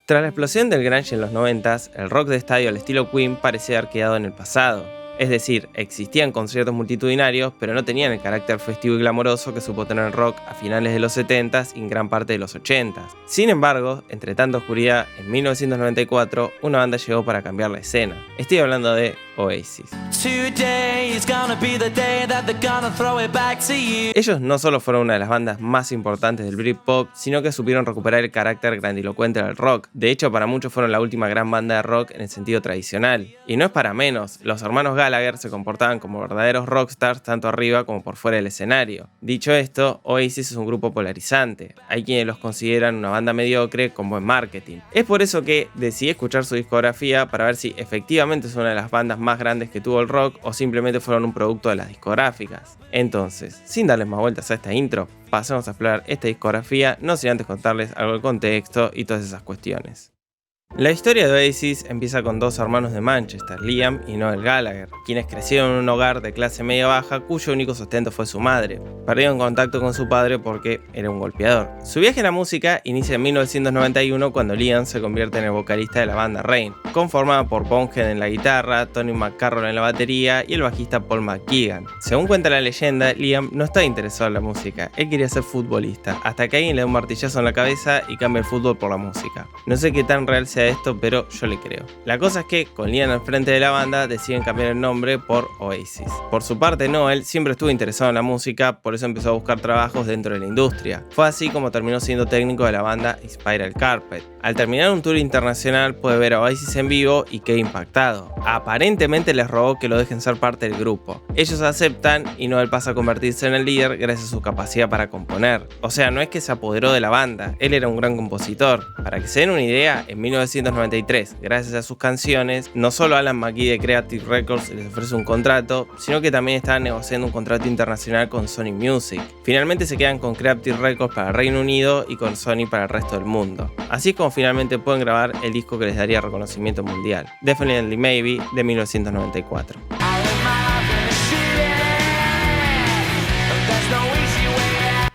Tras la explosión del grunge en los 90s, el rock de estadio al estilo Queen parecía haber quedado en el pasado. Es decir, existían conciertos multitudinarios, pero no tenían el carácter festivo y glamoroso que supo tener el rock a finales de los 70s y en gran parte de los 80s. Sin embargo, entre tanta oscuridad, en 1994, una banda llegó para cambiar la escena. Estoy hablando de Oasis. Ellos no solo fueron una de las bandas más importantes del Britpop, sino que supieron recuperar el carácter grandilocuente del rock. De hecho, para muchos fueron la última gran banda de rock en el sentido tradicional. Y no es para menos, los hermanos Gallagher se comportaban como verdaderos rockstars tanto arriba como por fuera del escenario. Dicho esto, Oasis es un grupo polarizante. Hay quienes los consideran una banda mediocre con buen marketing. Es por eso que decidí escuchar su discografía para ver si efectivamente es una de las bandas más grandes que tuvo el rock o simplemente fueron un producto de las discográficas. Entonces, sin darles más vueltas a esta intro, pasemos a explorar esta discografía, no sin antes contarles algo del contexto y todas esas cuestiones. La historia de Oasis empieza con dos hermanos de Manchester, Liam y Noel Gallagher, quienes crecieron en un hogar de clase media-baja cuyo único sustento fue su madre. Perdieron contacto con su padre porque era un golpeador. Su viaje en la música inicia en 1991 cuando Liam se convierte en el vocalista de la banda Rain, conformada por Bonehead en la guitarra, Tony McCarroll en la batería y el bajista Paul McGuigan. Según cuenta la leyenda, Liam no estaba interesado en la música, él quería ser futbolista, hasta que alguien le da un martillazo en la cabeza y cambia el fútbol por la música. No sé qué tan real sea esto, pero yo le creo. La cosa es que, con Liam al frente de la banda, deciden cambiar el nombre por Oasis. Por su parte, Noel siempre estuvo interesado en la música, por eso empezó a buscar trabajos dentro de la industria. Fue así como terminó siendo técnico de la banda Spiral Carpet. Al terminar un tour internacional, puede ver a Oasis en vivo y queda impactado. Aparentemente les rogó que lo dejen ser parte del grupo. Ellos aceptan y Noel pasa a convertirse en el líder gracias a su capacidad para componer. O sea, no es que se apoderó de la banda, él era un gran compositor. Para que se den una idea, en 1993, gracias a sus canciones, no solo Alan McGee de Creative Records les ofrece un contrato, sino que también estaban negociando un contrato internacional con Sony Music. Finalmente se quedan con Creative Records para el Reino Unido y con Sony para el resto del mundo. Así es como finalmente pueden grabar el disco que les daría reconocimiento mundial, Definitely Maybe, de 1994.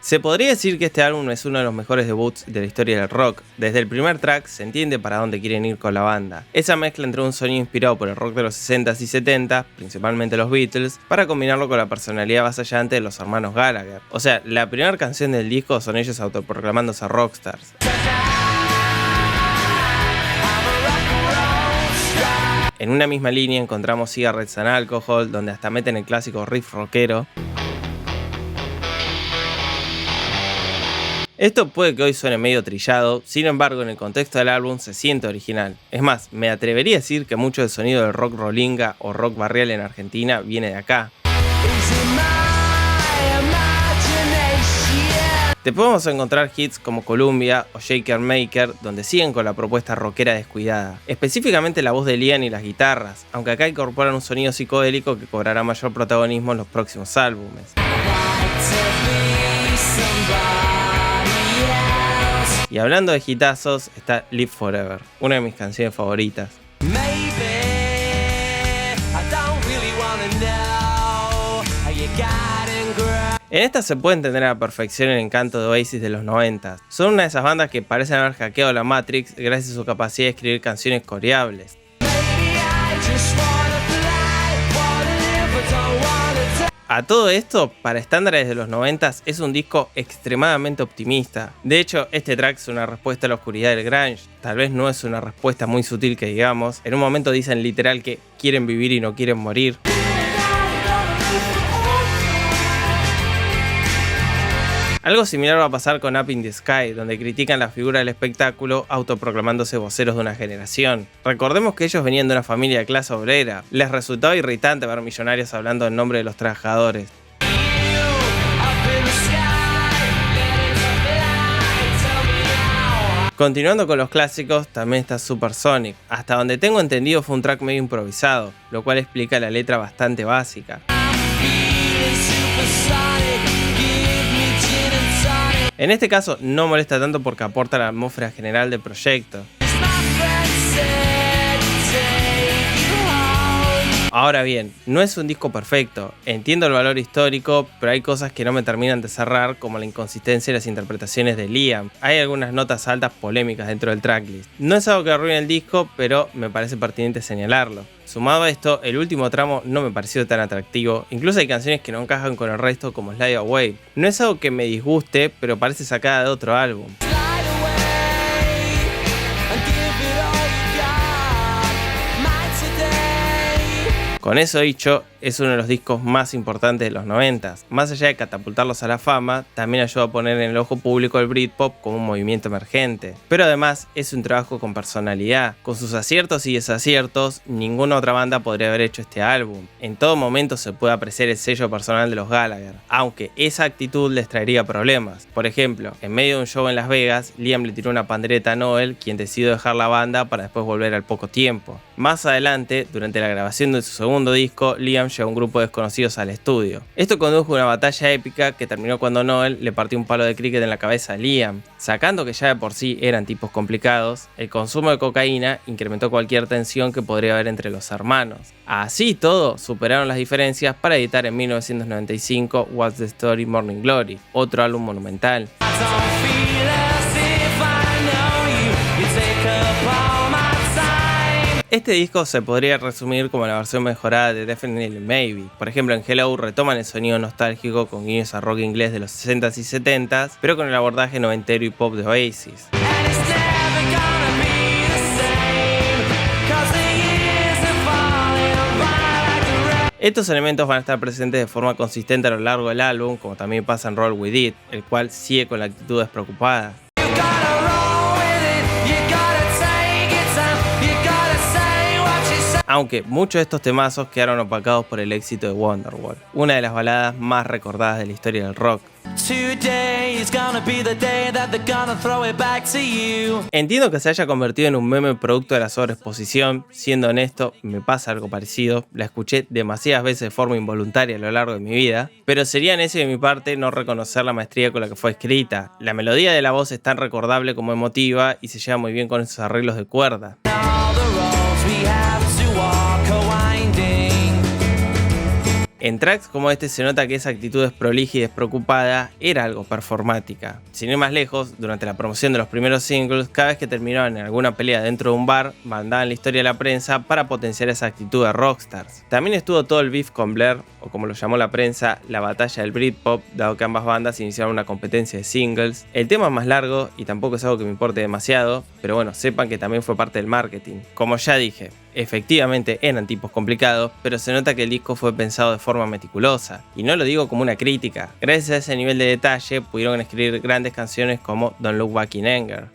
Se podría decir que este álbum es uno de los mejores debuts de la historia del rock. Desde el primer track se entiende para dónde quieren ir con la banda. Esa mezcla entre un sonido inspirado por el rock de los 60s y 70s, principalmente los Beatles, para combinarlo con la personalidad avasallante de los hermanos Gallagher. O sea, la primera canción del disco son ellos autoproclamándose rockstars. En una misma línea encontramos Cigarettes and Alcohol, donde hasta meten el clásico riff rockero. Esto puede que hoy suene medio trillado, sin embargo en el contexto del álbum se siente original. Es más, me atrevería a decir que mucho del sonido del rock rollinga o rock barrial en Argentina viene de acá. Te podemos encontrar hits como Columbia o Shaker Maker, donde siguen con la propuesta rockera descuidada. Específicamente la voz de Liam y las guitarras, aunque acá incorporan un sonido psicodélico que cobrará mayor protagonismo en los próximos álbumes. Y hablando de hitazos, está Live Forever, una de mis canciones favoritas. En esta se puede entender a la perfección el encanto de Oasis de los 90. Son una de esas bandas que parecen haber hackeado la Matrix gracias a su capacidad de escribir canciones coreables. A todo esto, para estándares de los 90s, es un disco extremadamente optimista. De hecho, este track es una respuesta a la oscuridad del grunge. Tal vez no es una respuesta muy sutil que digamos. En un momento dicen literal que quieren vivir y no quieren morir. Algo similar va a pasar con Up in the Sky, donde critican la figura del espectáculo autoproclamándose voceros de una generación. Recordemos que ellos venían de una familia de clase obrera. Les resultaba irritante ver millonarios hablando en nombre de los trabajadores. Continuando con los clásicos, también está Supersonic. Hasta donde tengo entendido fue un track medio improvisado, lo cual explica la letra bastante básica. En este caso no molesta tanto porque aporta la atmósfera general del proyecto. Ahora bien, no es un disco perfecto, entiendo el valor histórico, pero hay cosas que no me terminan de cerrar, como la inconsistencia y las interpretaciones de Liam. Hay algunas notas altas polémicas dentro del tracklist. No es algo que arruine el disco, pero me parece pertinente señalarlo. Sumado a esto, el último tramo no me pareció tan atractivo, incluso hay canciones que no encajan con el resto como Slide Away. No es algo que me disguste, pero parece sacada de otro álbum. Con eso dicho, es uno de los discos más importantes de los 90s. Más allá de catapultarlos a la fama, también ayuda a poner en el ojo público el Britpop como un movimiento emergente. Pero además es un trabajo con personalidad. Con sus aciertos y desaciertos, ninguna otra banda podría haber hecho este álbum. En todo momento se puede apreciar el sello personal de los Gallagher, aunque esa actitud les traería problemas. Por ejemplo, en medio de un show en Las Vegas, Liam le tiró una pandereta a Noel, quien decidió dejar la banda para después volver al poco tiempo. Más adelante, durante la grabación de su segundo disco, Liam llevó a un grupo de desconocidos al estudio. Esto condujo a una batalla épica que terminó cuando Noel le partió un palo de cricket en la cabeza a Liam. Sacando que ya de por sí eran tipos complicados, el consumo de cocaína incrementó cualquier tensión que podría haber entre los hermanos. Así y todo, superaron las diferencias para editar en 1995 What's the Story Morning Glory, otro álbum monumental. Este disco se podría resumir como la versión mejorada de Definitely Maybe. Por ejemplo, en Hello retoman el sonido nostálgico con guiños a rock inglés de los 60s y 70s, pero con el abordaje noventero y pop de Oasis. Estos elementos van a estar presentes de forma consistente a lo largo del álbum, como también pasa en Roll With It, el cual sigue con la actitud despreocupada. Aunque muchos de estos temazos quedaron opacados por el éxito de Wonderwall, una de las baladas más recordadas de la historia del rock. Entiendo que se haya convertido en un meme producto de la sobreexposición. Siendo honesto, me pasa algo parecido. La escuché demasiadas veces de forma involuntaria a lo largo de mi vida, pero sería necio de mi parte no reconocer la maestría con la que fue escrita. La melodía de la voz es tan recordable como emotiva y se lleva muy bien con esos arreglos de cuerda. En tracks como este se nota que esa actitud desprolija y despreocupada era algo performática. Sin ir más lejos, durante la promoción de los primeros singles, cada vez que terminaban en alguna pelea dentro de un bar, mandaban la historia a la prensa para potenciar esa actitud de rockstars. También estuvo todo el beef con Blair, o como lo llamó la prensa, la batalla del Britpop, dado que ambas bandas iniciaron una competencia de singles. El tema es más largo y tampoco es algo que me importe demasiado, pero bueno, sepan que también fue parte del marketing. Como ya dije, efectivamente eran tipos complicados, pero se nota que el disco fue pensado de forma meticulosa. Y no lo digo como una crítica. Gracias a ese nivel de detalle pudieron escribir grandes canciones como Don't Look Back in Anger.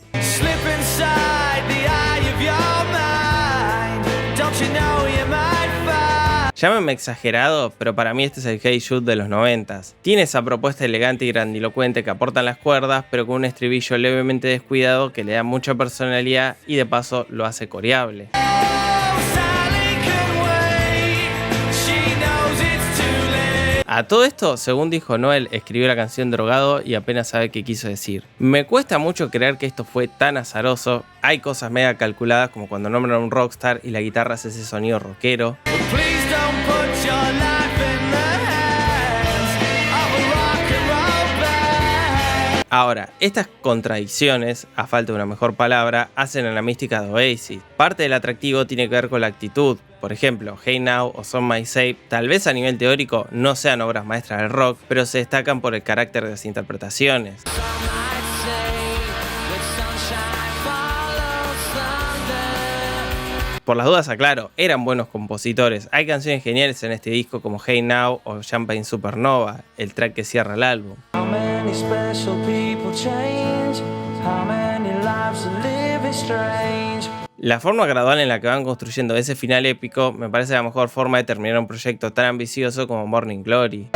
Llámenme exagerado, pero para mí este es el Hey Jude de los 90s. Tiene esa propuesta elegante y grandilocuente que aportan las cuerdas, pero con un estribillo levemente descuidado que le da mucha personalidad y de paso lo hace coreable. A todo esto, según dijo Noel, escribió la canción drogado y apenas sabe qué quiso decir. Me cuesta mucho creer que esto fue tan azaroso. Hay cosas mega calculadas como cuando nombran a un rockstar y la guitarra hace ese sonido rockero. Ahora, estas contradicciones, a falta de una mejor palabra, hacen a la mística de Oasis. Parte del atractivo tiene que ver con la actitud. Por ejemplo, Hey Now o Some Might Say, tal vez a nivel teórico no sean obras maestras del rock, pero se destacan por el carácter de las interpretaciones. Por las dudas aclaro, eran buenos compositores. Hay canciones geniales en este disco como Hey Now o Champagne Supernova, el track que cierra el álbum. La forma gradual en la que van construyendo ese final épico me parece la mejor forma de terminar un proyecto tan ambicioso como Morning Glory.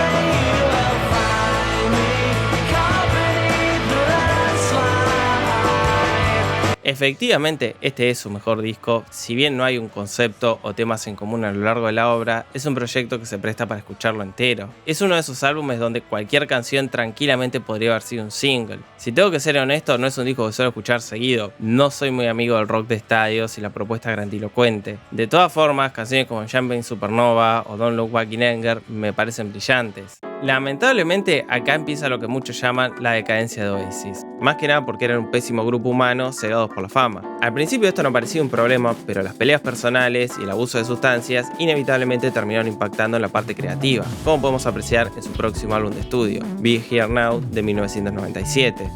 Efectivamente, este es su mejor disco. Si bien no hay un concepto o temas en común a lo largo de la obra, es un proyecto que se presta para escucharlo entero. Es uno de esos álbumes donde cualquier canción tranquilamente podría haber sido un single. Si tengo que ser honesto, no es un disco que suelo escuchar seguido. No soy muy amigo del rock de estadios y la propuesta grandilocuente. De todas formas, canciones como Champagne Supernova o Don't Look Back in Anger me parecen brillantes. Lamentablemente, acá empieza lo que muchos llaman la decadencia de Oasis. Más que nada porque eran un pésimo grupo humano cegados por la fama. Al principio esto no parecía un problema, pero las peleas personales y el abuso de sustancias inevitablemente terminaron impactando en la parte creativa, como podemos apreciar en su próximo álbum de estudio, Be Here Now, de 1997.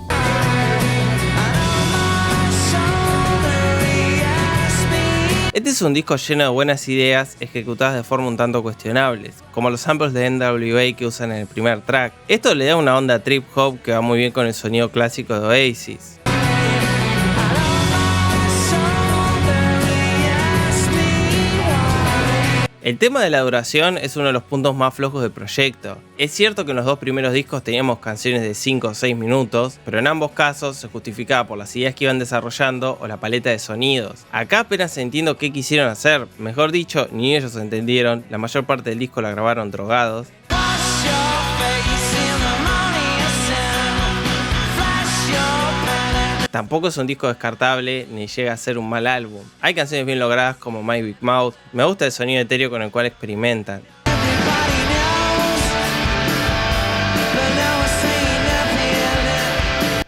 Este es un disco lleno de buenas ideas ejecutadas de forma un tanto cuestionables, como los samples de NWA que usan en el primer track. Esto le da una onda trip hop que va muy bien con el sonido clásico de Oasis. El tema de la duración es uno de los puntos más flojos del proyecto. Es cierto que en los dos primeros discos teníamos canciones de 5 o 6 minutos, pero en ambos casos se justificaba por las ideas que iban desarrollando o la paleta de sonidos. Acá apenas entiendo qué quisieron hacer, mejor dicho, ni ellos entendieron, la mayor parte del disco la grabaron drogados. Tampoco es un disco descartable ni llega a ser un mal álbum. Hay canciones bien logradas como My Big Mouth. Me gusta el sonido etéreo con el cual experimentan.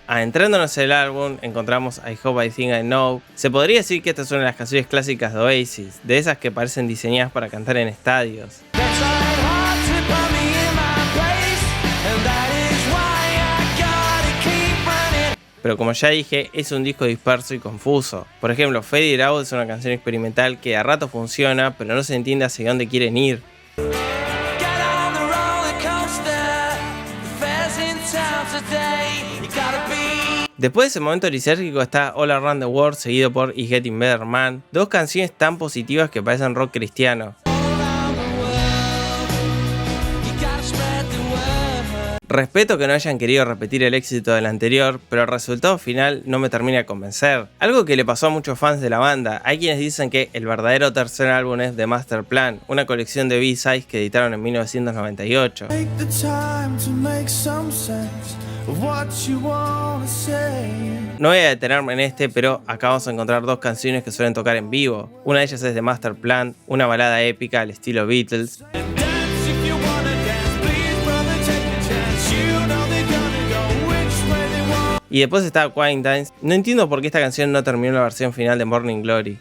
Adentrándonos en el álbum, encontramos I Hope I Think I Know. Se podría decir que esta es una de las canciones clásicas de Oasis, de esas que parecen diseñadas para cantar en estadios. Pero como ya dije, es un disco disperso y confuso. Por ejemplo, Fade It Out es una canción experimental que a rato funciona, pero no se entiende hacia dónde quieren ir. Después de ese momento lisérgico está All Around the World, seguido por It's Getting Better Man, dos canciones tan positivas que parecen rock cristiano. Respeto que no hayan querido repetir el éxito del anterior, pero el resultado final no me termina de convencer. Algo que le pasó a muchos fans de la banda. Hay quienes dicen que el verdadero tercer álbum es The Master Plan, una colección de B-sides que editaron en 1998. No voy a detenerme en este, pero acá vamos a encontrar dos canciones que suelen tocar en vivo. Una de ellas es The Master Plan, una balada épica al estilo Beatles. Y después está Quaintines. No entiendo por qué esta canción no terminó en la versión final de Morning Glory.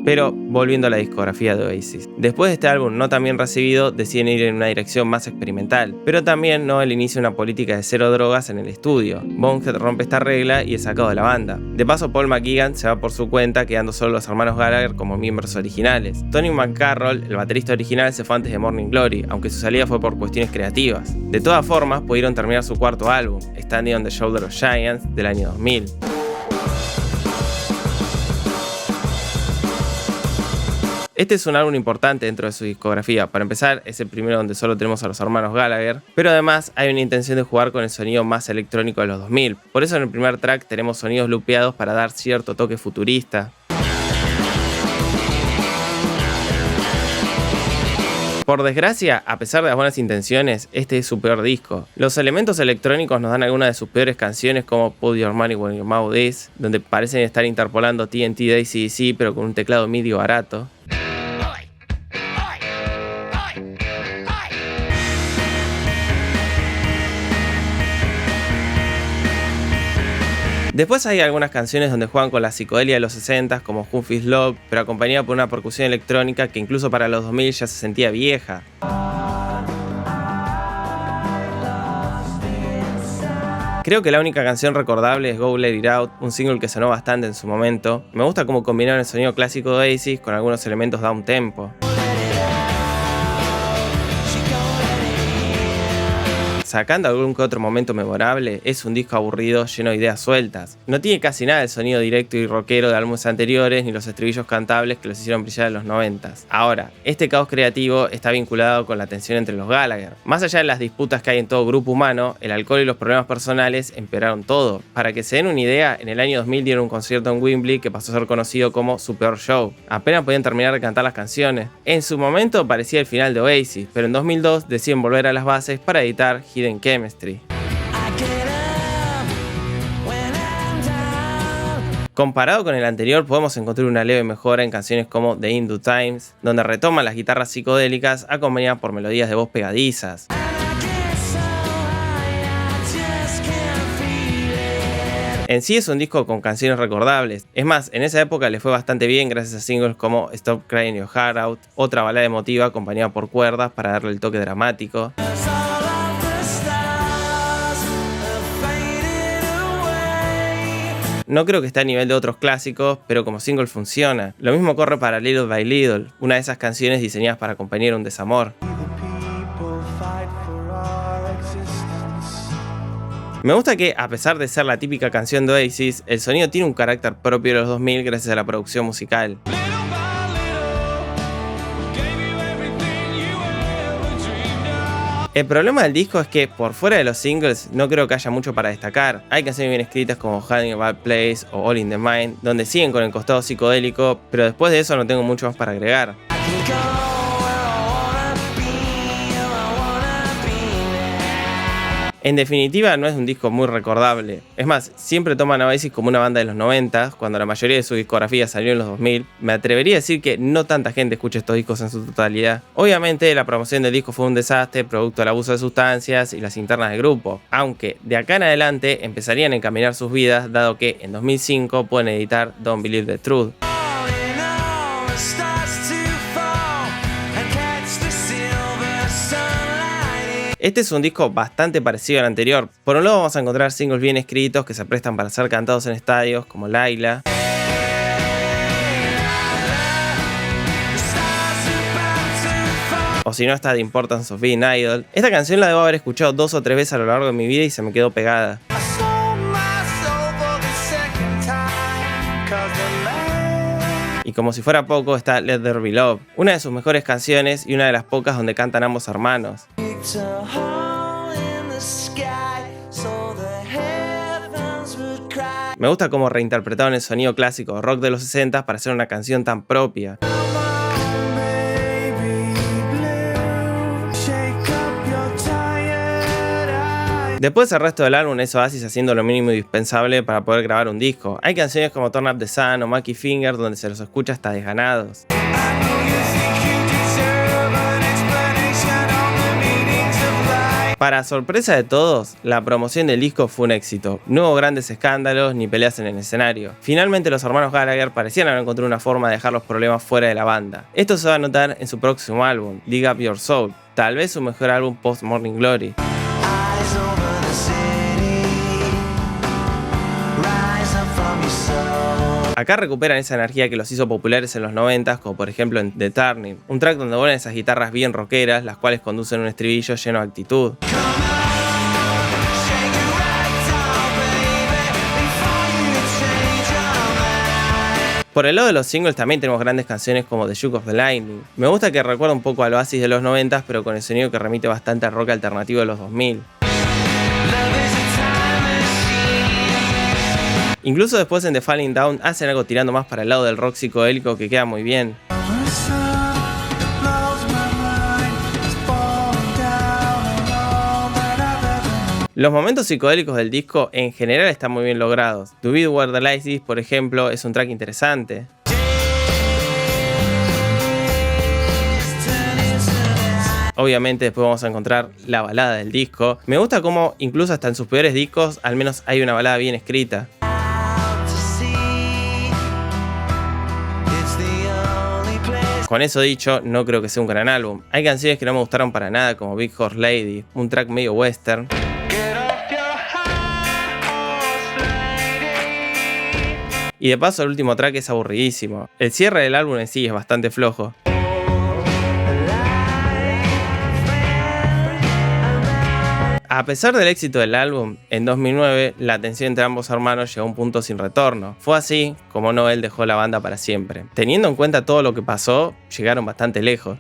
Pero volviendo a la discografía de Oasis. Después de este álbum no tan bien recibido, deciden ir en una dirección más experimental, pero también no el inicio de una política de cero drogas en el estudio. Bonehead rompe esta regla y es sacado de la banda. De paso, Paul McGuigan se va por su cuenta, quedando solo los hermanos Gallagher como miembros originales. Tony McCarroll, el baterista original, se fue antes de Morning Glory, aunque su salida fue por cuestiones creativas. De todas formas, pudieron terminar su cuarto álbum, Standing on the Shoulder of Giants, del año 2000. Este es un álbum importante dentro de su discografía. Para empezar, es el primero donde solo tenemos a los hermanos Gallagher, pero además hay una intención de jugar con el sonido más electrónico de los 2000. Por eso en el primer track tenemos sonidos loopeados para dar cierto toque futurista. Por desgracia, a pesar de las buenas intenciones, este es su peor disco. Los elementos electrónicos nos dan algunas de sus peores canciones como Put Your Money Where Your Mouth Is, donde parecen estar interpolando TNT de AC/DC pero con un teclado MIDI barato. Después hay algunas canciones donde juegan con la psicodelia de los 60s como Who Feels Love, pero acompañada por una percusión electrónica que incluso para los 2000 ya se sentía vieja. Creo que la única canción recordable es Go Let It Out, un single que sonó bastante en su momento. Me gusta cómo combinaron el sonido clásico de Oasis con algunos elementos down tempo. sacando algún que otro momento memorable, es un disco aburrido lleno de ideas sueltas. No tiene casi nada del sonido directo y rockero de álbumes anteriores ni los estribillos cantables que los hicieron brillar en los 90s. Ahora, este caos creativo está vinculado con la tensión entre los Gallagher. Más allá de las disputas que hay en todo grupo humano, el alcohol y los problemas personales empeoraron todo. Para que se den una idea, en el año 2000 dieron un concierto en Wembley que pasó a ser conocido como su peor show. Apenas podían terminar de cantar las canciones. En su momento parecía el final de Oasis, pero en 2002 deciden volver a las bases para editar Hidden Chemistry. Comparado con el anterior, podemos encontrar una leve mejora en canciones como The Hindu Times, donde retoman las guitarras psicodélicas acompañadas por melodías de voz pegadizas. En sí es un disco con canciones recordables. Es más, en esa época le fue bastante bien gracias a singles como Stop Crying Your Heart Out, otra balada emotiva acompañada por cuerdas para darle el toque dramático. No creo que esté a nivel de otros clásicos, pero como single funciona. Lo mismo corre para Little by Little, una de esas canciones diseñadas para acompañar un desamor. Me gusta que, a pesar de ser la típica canción de Oasis, el sonido tiene un carácter propio de los 2000 gracias a la producción musical. El problema del disco es que, por fuera de los singles, no creo que haya mucho para destacar. Hay canciones bien escritas como Hiding a Bad Place o All in the Mind, donde siguen con el costado psicodélico, pero después de eso no tengo mucho más para agregar. En definitiva, no es un disco muy recordable. Es más, siempre toman a Oasis como una banda de los 90, cuando la mayoría de su discografía salió en los 2000. Me atrevería a decir que no tanta gente escucha estos discos en su totalidad. Obviamente, la promoción del disco fue un desastre, producto del abuso de sustancias y las internas del grupo. Aunque, de acá en adelante, empezarían a encaminar sus vidas, dado que en 2005 pueden editar Don't Believe the Truth. Este es un disco bastante parecido al anterior. Por un lado vamos a encontrar singles bien escritos que se prestan para ser cantados en estadios, como Laila. O si no, está The Importance of Being Idol. Esta canción la debo haber escuchado 2 o 3 veces a lo largo de mi vida y se me quedó pegada. Y como si fuera poco, está Let There Be Love, una de sus mejores canciones y una de las pocas donde cantan ambos hermanos. Me gusta cómo reinterpretaron el sonido clásico rock de los 60 para hacer una canción tan propia. Después el resto del álbum es Oasis haciendo lo mínimo indispensable para poder grabar un disco. Hay canciones como Turn Up the Sun o Mackie Finger donde se los escucha hasta desganados. Para sorpresa de todos, la promoción del disco fue un éxito. No hubo grandes escándalos ni peleas en el escenario. Finalmente los hermanos Gallagher parecían haber encontrado una forma de dejar los problemas fuera de la banda. Esto se va a notar en su próximo álbum, Dig Up Your Soul, tal vez su mejor álbum post Morning Glory. Acá recuperan esa energía que los hizo populares en los 90s, como por ejemplo en The Turning, un track donde vuelan esas guitarras bien rockeras, las cuales conducen un estribillo lleno de actitud. Por el lado de los singles también tenemos grandes canciones como The Shook of the Lightning. Me gusta que recuerda un poco al Oasis de los 90s, pero con el sonido que remite bastante al rock alternativo de los 2000. Incluso después en The Falling Down hacen algo tirando más para el lado del rock psicodélico que queda muy bien. Los momentos psicodélicos del disco en general están muy bien logrados. To Be Where the Light Is, por ejemplo, es un track interesante. Obviamente después vamos a encontrar la balada del disco. Me gusta cómo incluso hasta en sus peores discos al menos hay una balada bien escrita. Con eso dicho, no creo que sea un gran álbum. Hay canciones que no me gustaron para nada, como Big Horse Lady, un track medio western. Y de paso el último track es aburridísimo. El cierre del álbum en sí es bastante flojo. A pesar del éxito del álbum, en 2009 la tensión entre ambos hermanos llegó a un punto sin retorno. Fue así como Noel dejó la banda para siempre. Teniendo en cuenta todo lo que pasó, llegaron bastante lejos.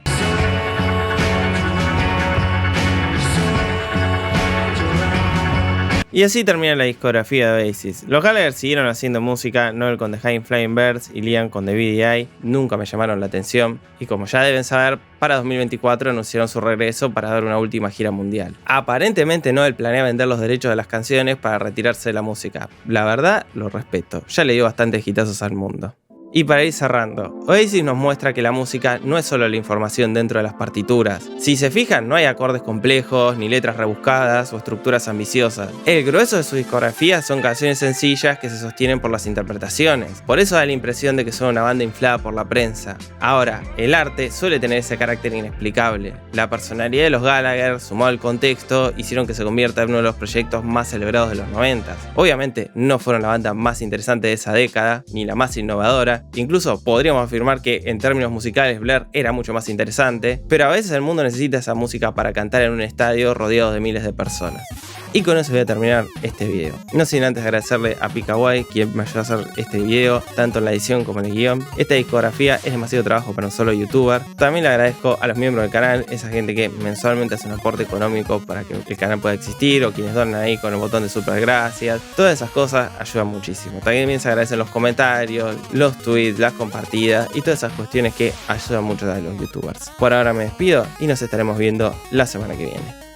Y así termina la discografía de Oasis. Los Gallagher siguieron haciendo música, Noel con The High Flying Birds y Liam con The BDI, nunca me llamaron la atención, y como ya deben saber, para 2024 anunciaron su regreso para dar una última gira mundial. Aparentemente Noel planea vender los derechos de las canciones para retirarse de la música. La verdad, lo respeto, ya le dio bastantes hitazos al mundo. Y para ir cerrando, Oasis nos muestra que la música no es solo la información dentro de las partituras. Si se fijan, no hay acordes complejos, ni letras rebuscadas o estructuras ambiciosas. El grueso de su discografía son canciones sencillas que se sostienen por las interpretaciones. Por eso da la impresión de que son una banda inflada por la prensa. Ahora, el arte suele tener ese carácter inexplicable. La personalidad de los Gallagher, sumado al contexto, hicieron que se convierta en uno de los proyectos más celebrados de los 90. Obviamente, no fueron la banda más interesante de esa década, ni la más innovadora. Incluso podríamos afirmar que en términos musicales Blur era mucho más interesante, pero a veces el mundo necesita esa música para cantar en un estadio rodeado de miles de personas. Y con eso voy a terminar este video. No sin antes agradecerle a Picaway, quien me ayudó a hacer este video, tanto en la edición como en el guión. Esta discografía es demasiado trabajo para un solo youtuber. También le agradezco a los miembros del canal, esa gente que mensualmente hace un aporte económico para que el canal pueda existir, o quienes donan ahí con el botón de super gracias. Todas esas cosas ayudan muchísimo. También se agradecen los comentarios, los tweets, las compartidas y todas esas cuestiones que ayudan mucho a los youtubers. Por ahora me despido y nos estaremos viendo la semana que viene.